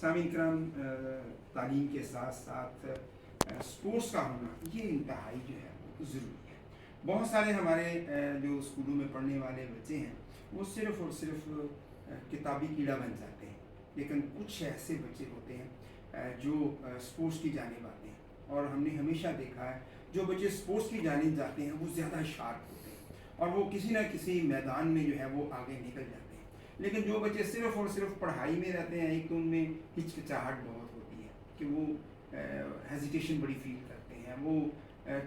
सामीन कराम, तालीम के साथ साथ स्पोर्ट्स का होना ये इंतहाई जो है वो ज़रूरी है। बहुत सारे हमारे जो स्कूलों में पढ़ने वाले बच्चे हैं वो सिर्फ़ और सिर्फ किताबी कीड़ा बन जाते हैं, लेकिन कुछ ऐसे बच्चे होते हैं जो स्पोर्ट्स की जानिब आते हैं। और हमने हमेशा देखा है जो बच्चे स्पोर्ट्स की जानिब जाते हैं वो ज़्यादा शार्प होते हैं और वो किसी न किसी मैदान में जो है वो आगे निकल जाते हैं। लेकिन जो बच्चे सिर्फ़ और सिर्फ पढ़ाई में रहते हैं, एक तो उनमें हिचकिचाहट बहुत होती है कि वो हेजिटेशन बड़ी फील करते हैं, वो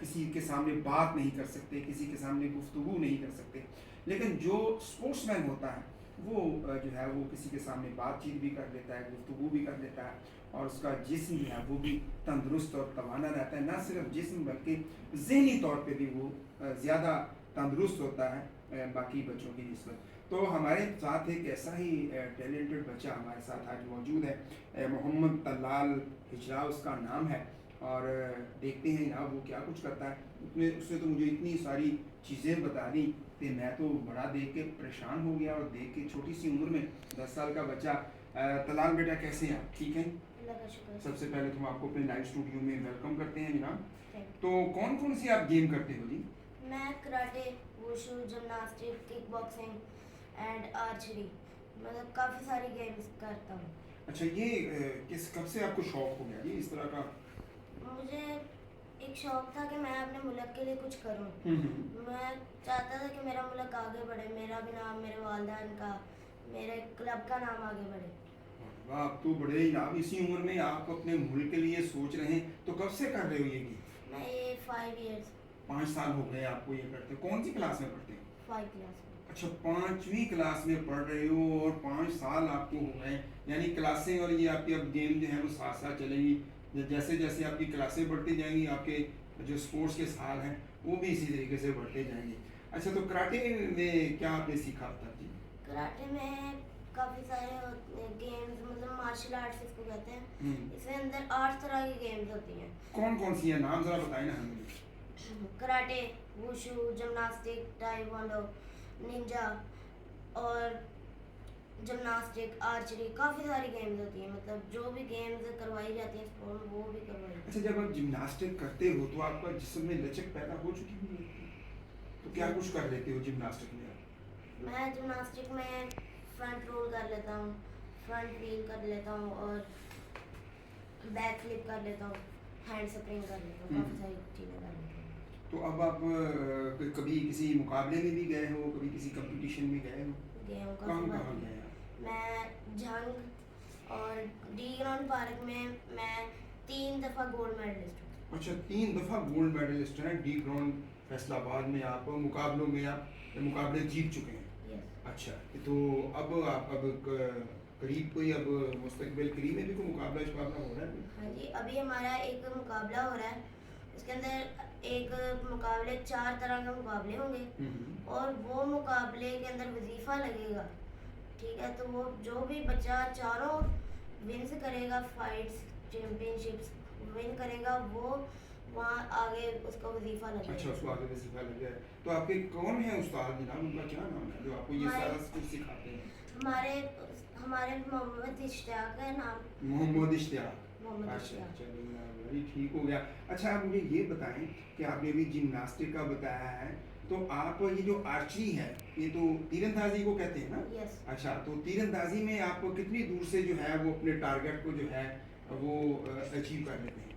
किसी के सामने बात नहीं कर सकते, किसी के सामने गुफ्तगू नहीं कर सकते। लेकिन जो स्पोर्ट्समैन होता है वो जो है वो किसी के सामने बातचीत भी कर लेता है, गुफ्तगू भी कर लेता है और उसका जिस्म जो है वो भी तंदुरुस्त और तवाना रहता है। ना सिर्फ जिस्म बल्कि ज़हनी तौर पे भी वो ज़्यादा तंदुरुस्त होता है बाकी बच्चों की निस्बत। तो हमारे साथ एक ऐसा ही टैलेंटेड बच्चा हमारे साथ आज मौजूद है, मोहम्मद तलाल हिजरा उसका नाम है। और देखते हैं जनाब वो क्या कुछ करता है। उसने तो मुझे इतनी सारी चीज़ें बता दी कि मैं तो बड़ा देख के परेशान हो गया और देख के छोटी सी उम्र में 10 साल का बच्चा। तलाल बेटा कैसे हैं आप? ठीक हैं? सबसे पहले तो हम आपको अपने लाइव स्टूडियो में वेलकम करते हैं जनाब। तो कौन कौन सी आप गेम करते हो जी? मैं karate, wushu, gymnastic, kick boxing and archery, मतलब काफ़ी सारी गेम्स करता हूँ। अच्छा, ये कब से आपको शौक हो गया जी इस तरह का? मुझे एक शौक था कि मैं अपने मुल्क के लिए कुछ करूँ। मैं चाहता था कि मेरा मुल्क आगे बढ़े, मेरा भी नाम, मेरे वालिदैन का, मेरे क्लब का नाम आगे बढ़े। वाह, आप तो बड़े ही आप इसी उम्र में आप अपने मुल्क के लिए सोच रहे हैं। तो कब से कर रहे हो ये गेम? मैं ये 5 इयर्स 5 साल हो गए आपको ये करते। कौन सी क्लास में पढ़ते हो? 5 क्लास में। अच्छा, 5वीं क्लास में पढ़ रहे हो और 5 साल आपको हो गए, यानी क्लासें और ये आपकी अब गेम जो है वो साथ साथ चलेंगी। जैसे जैसे आपकी क्लासें बढ़ती जाएंगी आपके जो स्पोर्ट्स के साल हैं वो भी इसी तरीके से बढ़ते जाएंगे। अच्छा, तो कराटे में क्या आपने सीखा अब तक जी? कराटे में काफ़ी सारे गेम्स, मतलब मार्शल आर्ट्स इसको कहते हैं। इसके अंदर 8 तरह की गेम्स होती हैं। कौन कौन सी है, नाम ज़रा बताएं ना हमें। Karate, wushu, gymnastic, taekwondo, Ninja और जिम्नास्टिक, आर्चरी, काफ़ी सारी गेम्स होती हैं। मतलब जो भी गेम्स करवाई जाती हैं स्पोर्ट में वो भी करवाई जाती अच्छा, जब आप जिम्नास्टिक करते हो तो आपका जिस्म में लचक पैदा हो चुकी हुई है, तो क्या कुछ कर लेते हो जिम्नास्टिक में आप? है। मैं जिम्नास्टिक में फ्रंट रोल कर लेता हूँ, फ्रंट व्हील कर लेता हूँ और बैक फ्लिप कर लेता हूँ, हैंड स्प्रिंग कर लेता हूँ, काफ़ी सारी चीज़ें कर लेता हूँ। तो अब आप कभी किसी मुकाबले में भी गए हो, कभी किसी कंपटीशन में गए हो? गेम कहाँ काफ़ी कहाँ बार गए आप? मैं जंग और डी ग्राउंड पार्क में मैं 3 दफ़ा गोल्ड मेडलिस्ट हूँ। अच्छा, 3 दफ़ा गोल्ड मेडलिस्ट हैं। डी ग्राउंड फैसलाबाद में आप मुकाबलों में आप मुकाबले जीत चुके हैं। अच्छा, तो अब आप करीब कोई अब मुस्तकबिल करीब में भी कोई मुकाबला शुकाबला हो रहा है? हाँ जी, अभी हमारा एक मुकाबला हो रहा है। उसके अंदर एक मुकाबले 4 तरह के मुकाबले होंगे और वो मुकाबले के अंदर वजीफ़ा लगेगा। ठीक है, तो वो जो भी बच्चा चारों विन्स करेगा, फाइट्स, चैम्पियनशिप्स विन करेगा, वो वहाँ आगे उसका वजीफ़ा लगेगा। अच्छा, उसको आगे वजीफा लग गया है। तो आपके कौन है उस्ताद जनाब, उनका क्या नाम है जो आपको ये सारा कुछ सिखाते हैं? हमारे मोहम्मद इश्तियाक है नाम। मोहम्मद इश्तियाक। मोहम्मद अच्छा, इश्तियाक। चलिए ठीक हो गया। अच्छा, आप मुझे ये बताएं कि आपने अभी जिम्नास्टिक का बताया है, तो आप ये जो आर्चरी है ये तो तीरंदाजी को कहते हैं ना? यस। अच्छा, तो तीरंदाजी में आप कितनी दूर से जो है वो अपने टारगेट को जो है वो अचीव कर लेते हैं?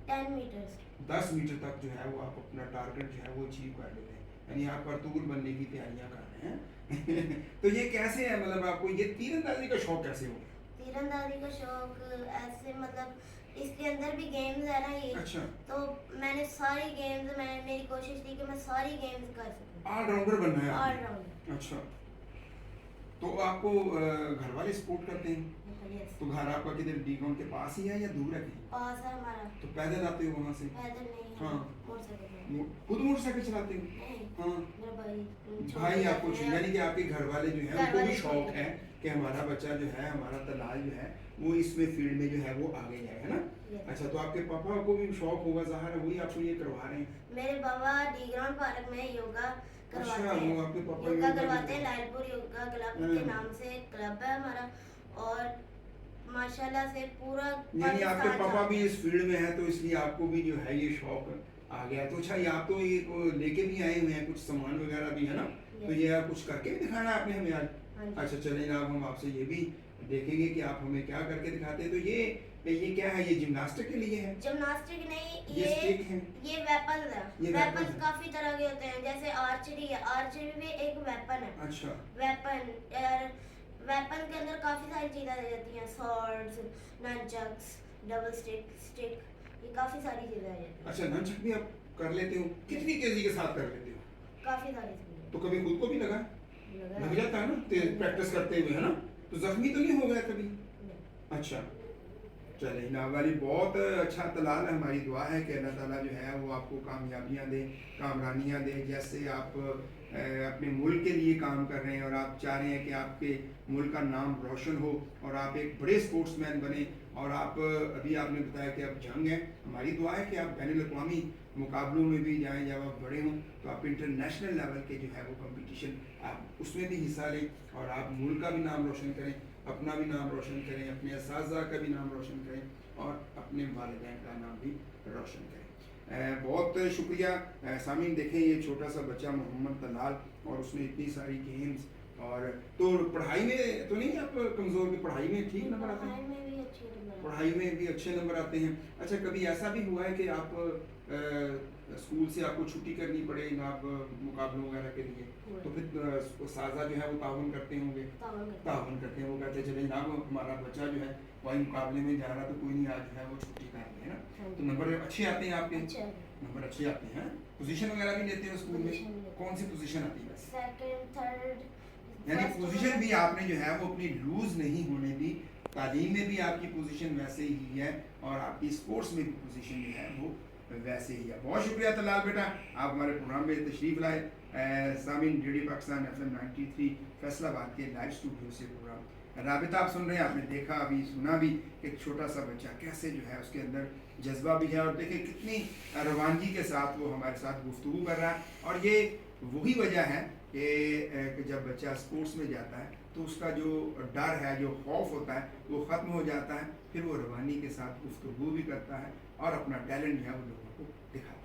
10 मीटर्स। 10 मीटर तक जो है वो आप अपना टारगेट जो है वो अचीव कर लेते हैं, यानी आप परतूल बनने की तैयारियां कर रहे हैं। तो ये कैसे है, मतलब आपको ये तीरंदाजी का शौक कैसे हो? तीरंदाजी का शौक ऐसे, मतलब इसके अंदर भी गेम्स है ना ये। अच्छा, तो मैंने सारी गेम्स, मैंने मेरी कोशिश थी कि मैं सारी गेम्स कर सकूं। ऑलराउंडर बनना है आपने? ऑलराउंडर। अच्छा, तो आपको घर वाले सपोर्ट करते हैं? यस। तो घर आपका किधर डी ग्राउंड के पास ही है या दूर है कहीं? पास है हमारा। तो पैदल आते हो वहाँ से? पैदल नहीं, हाँ। मोटरसाइकिल में। खुद मोटरसाइकिल चलाते हो? नहीं, हाँ। मेरा भाई भाई आपको छोटे यानी कि आपके घर वाले जो है घर उनको भी वाले शौक छोटे है कि हमारा बच्चा जो है, हमारा तलाल जो है वो इसमें फील्ड में जो है वो आगे जाए, है ना? Yes. अच्छा, तो आपके पापा को भी शौक होगा ज़ाहिर है, वही आपको ये करवा रहे हैं। मेरे बाबा डी ग्राउंड पार्क में योगा करवाते अच्छा, हैं। वो आपके पापा योगा योगा करवाते हैं, भी- लालपुर योगा क्लब के नाम से क्लब है हमारा। और माशाल्लाह से पूरा यानी आपके पाकिस्तान पापा भी जानता इस फील्ड में है, तो इसलिए आपको भी जो है ये शौक आ गया। तो अच्छा, ये आप तो ये लेके भी आए हुए हैं कुछ सामान वगैरह भी, है ना? तो ये आप कुछ करके भी दिखाना है आपने हमें आज? हाँ जी। अच्छा चलें जनाब, हम आपसे ये भी देखेंगे कि आप हमें क्या करके दिखाते हैं। तो ये क्या है? ये जिम्नास्टिक के लिए है? जिम्नास्टिक नहीं, ये स्टिक है? ये वेपन्स है। ये weapons वेपन्स है। काफी तरह के होते हैं, जैसे आर्चरी है, आर्चरी भी एक वेपन है। अच्छा वेपन वेपन के अंदर काफी सारी चीजें आ जाती हैं, सॉर्ड्स, ननचक्स, डबल स्टिक, ये काफी सारी चीजें आ जाती हैं। अच्छा, ननचक भी आप कर लेते हो? कितनी तेजी के साथ कर लेते हो? काफी सारी चीजें तो कभी खुद को भी लगा? लगा लग जाता है ना प्रैक्टिस करते हुए, है ना? तो जख्मी तो नहीं हो गया कभी? नहीं। अच्छा चले जनाब वाली, बहुत अच्छा तलाल है। हमारी दुआ है कि अल्लाह ताला जो है वो आपको कामयाबियाँ दे, कामरानियाँ दे। जैसे आप अपने मुल्क के लिए काम कर रहे हैं और आप चाह रहे हैं कि आपके मुल्क का नाम रोशन हो और आप एक बड़े स्पोर्ट्समैन बने, और आप अभी आपने बताया कि आप जंग हैं। हमारी दुआ है कि आप बैनुल-अक़वामी मुकाबलों में भी जाएं, जब आप बड़े हों तो आप इंटरनेशनल लेवल के जो है वो कंपटीशन आप उसमें भी हिस्सा लें और आप मुल्क का भी नाम रोशन करें, अपना भी नाम रोशन करें, अपने असातिज़ा का भी नाम रोशन करें और अपने वालिदैन का नाम भी रोशन करें। बहुत शुक्रिया सामीन। देखें ये छोटा सा बच्चा मोहम्मद तलाल, और उसने इतनी सारी गेम्स, और तो पढ़ाई में तो नहीं आप कमज़ोर? की पढ़ाई में ठीक नंबर आते हैं? पढ़ाई में भी अच्छे नंबर पढ़ाई में भी अच्छे नंबर आते हैं। अच्छा, कभी ऐसा भी हुआ है कि आप स्कूल से आपको छुट्टी करनी पड़े जनाब मुकाबलों वगैरह के लिए, तो फिर साजा जो है वो ताउन करते होंगे? ताउन करते हैं, वो कहते हैं चले जनाब हमारा बच्चा जो है वही मुकाबले में जा रहा, तो कोई नहीं आज जो है वो छुट्टी कर लें, है ना? तो नंबर अच्छे आते हैं आपके? नंबर अच्छे आते हैं। पोजीशन वगैरह भी लेते हो स्कूल में? कौन सी पोजीशन आती है? सेकंड, थर्ड, यानी पोजीशन भी आपने जो है वो अपनी लूज नहीं होने दी। तालीम में भी आपकी पोजीशन वैसे ही है और आपकी स्पोर्ट्स में भी पोजीशन जो है वो वैसे ही है। बहुत शुक्रिया तलाल बेटा, आप हमारे प्रोग्राम में तशरीफ़ लाए। सामीन रेडियो पाकिस्तान FM 93 फैसलाबाद के लाइव स्टूडियो से प्रोग्राम राबिता आप सुन रहे हैं। आपने देखा अभी, सुना भी, एक छोटा सा बच्चा कैसे जो है उसके अंदर जज्बा भी है, और देखिए कितनी रवानगी के साथ वो हमारे साथ गुफ्तगू कर रहा है। और ये वही वजह है कि जब बच्चा स्पोर्ट्स में जाता है तो उसका जो डर है, जो खौफ होता है, वो ख़त्म हो जाता है। फिर वो रवानी के साथ गुफ्तगू भी करता है और अपना टैलेंट जो है वो लोगों को दिखाता है।